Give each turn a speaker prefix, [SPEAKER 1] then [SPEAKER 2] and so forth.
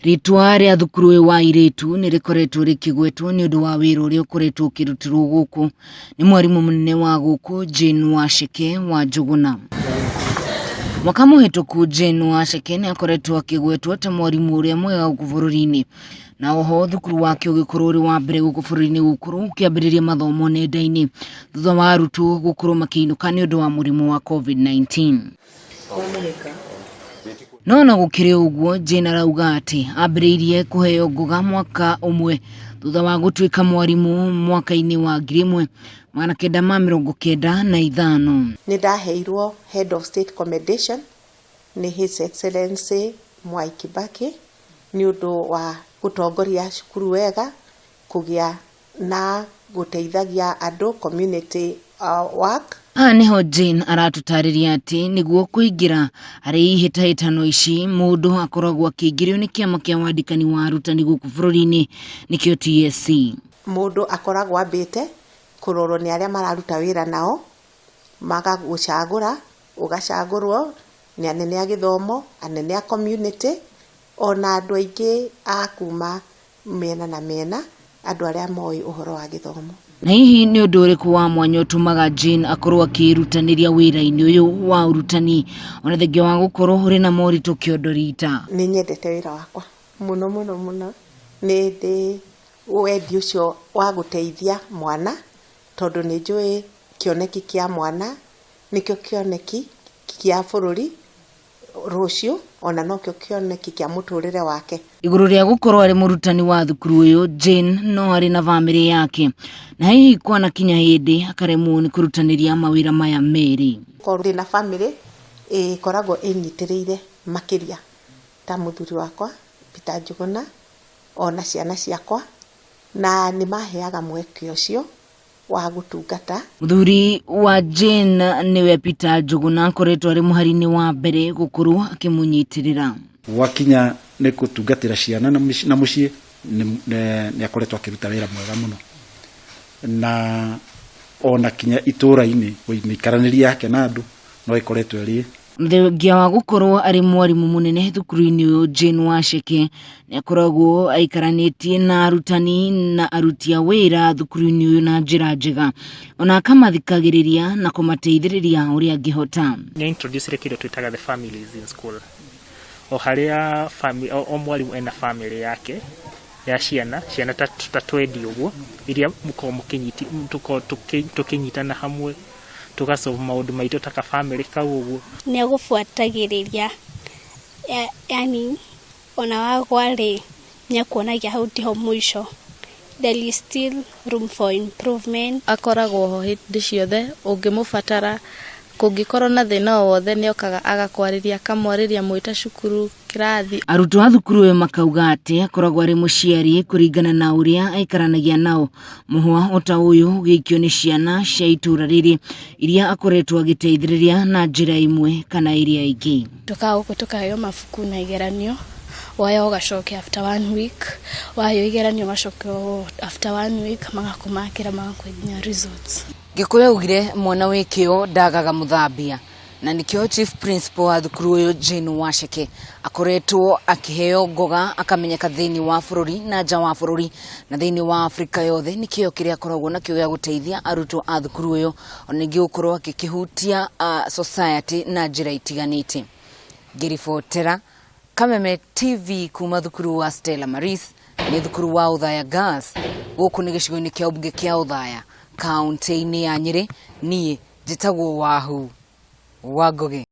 [SPEAKER 1] Ritwa ria thukuru wa iritu ni rikoretwo rikigwetwo ni undu wa wira uria ukoretwo ukirutirwo guku ni mwarimu munene wa guku Jane Washeke wa Njuguna. Mwaka muhituku Jane Washeke ni akoretwo akigwetwo ta mwarimu uria mwega guku bururi-ini, na oho thukuru wake ugikorwo ri wa mbere guku bururi-ini gukuru ukiambiriria mathomo nenda-ini thutha wa arutwo gukorwo makiinuka ni undu wa murimu wa COVID-19. Nona gukiri uguo, Jane arauga ati ambiriirie kuheo ngoga mwaka umwe thutha wa gutuika mwarimu mwaka-ini wa 1995.
[SPEAKER 2] Ni ndaheirwo Head of State Commendation ni His Excellency Mwai Kibaki ni undu wa gutongoria cukuru wega, kugia na guteithagia andu community work.
[SPEAKER 1] Niho Jane aratutariria ati niguo kuingira hari ihitahitano ici mundu akoragwo akiingirio ni kiama kia wandikani wa arutani guku bururi-ini nikio TSC.
[SPEAKER 2] Mundu akoragwo ambite kurorwo ni aria mararuta wira nao, magagucagura, ugacagurwo ni anene a githomo, anene a community, ona andu aingi a kuma mena na mena, andu aria moi uhoro wa githomo.
[SPEAKER 1] Na hihi ni undu uriku wa mwanya utumaga Jane akorwo akirutaniria wira-ini uyu wa urutani ona thengia wa gukorwo uri na moritu kiondorita?
[SPEAKER 2] Ni nyendete wira wakwa muno ni ndi wendi ucio wa guteithia mwana, tondu ni njui kioneki kia mwana nikio kioneki kia bururi rucio, ona nokio kioneki kia muturire wake.
[SPEAKER 1] Iguru ria gukorwo ari murutani wa thukuru uyu, Jane no ari na family yake, na hihi kwana kinya hindi akaremwo ni kurutaniria mawira maya meri.
[SPEAKER 2] Korwo na family koragwo inyitiriire makiria ta muthuri wakwa Peter Njuguna, ona ciana ciakwa, na ni maheaga mweke ucio wa gutungata.
[SPEAKER 1] Muthuri wa Jane niwe Peter Njuguna akoretwo ari muhari-ini wa mbere gukuru akimunyitirira.
[SPEAKER 3] Wakinya ni kutungatira ciana na mucii ni akoretwo akiruta wira mwega muno, na ona kinya itura-ini guikaraniria yake na andu no ikoretwo iri
[SPEAKER 1] thengia wa gukorwo ari mwarimu munene thukuru-ini uyu. Jane Washeke ni akoragwo aikaranitie na arutani na aruti a wira thukuru-ini uyu na njira njega, ona akamathikagiriria na kumateithiriria uria angihota.
[SPEAKER 4] Ni introduce kido twitaga the families in school, o haria family o mwarimu ena family yake ya ciana tatwendi uguo iria muko mukinyiti tukinyitana hamwe tugasolve maundu maitu taka family kau uguo.
[SPEAKER 5] Ni agufuatagiriria yani ona wagwari ni akuonagia hau tiho mwisho, there is still room for improvement.
[SPEAKER 6] Akoragwo ho hindi ciothe ungimubatara, kungikorwo na thina wothe ni okaga agakwariria kamwariria mwita cukuru kirathi.
[SPEAKER 1] Arutwo a thukuru uyu makauga ati akoragwo ari muciari kuringana na uria aikaranagia nao. Muhwa ota uyu gikio ni ciana cia itura riri iria akoretwo agiteithiriria na njira imwe kana iria ingi.
[SPEAKER 5] Tukaheo mafuku na igeranio, wayo ugacokia after 1 week, wayo igeranio macokia after 1 week, magakumakira magakwendia results.
[SPEAKER 1] Gikuyu ugire mwana wikio ndagaga muthambia, na nikio chief principal wa thukuru uyu Jane Washeke akoretwo akiheo ngoga akamenyeka thiini wa bururi na nja wa bururi na thiini wa Afrika yothe. Nikio kiria akoragwo nakio gia guteithia arutwo a thukuru uyu ona ningi gukorwo akihutia society na njira itiganite. Ngiribotera Kameme TV kuma thukuru wa Stella Maris, ni thukuru wa Uthaya Girls guku ni gicigo-ini kia ubunge kia Uthaya, kaunti-ini ya Nyeri. Nie njitagwo Wahu wa Ngugi.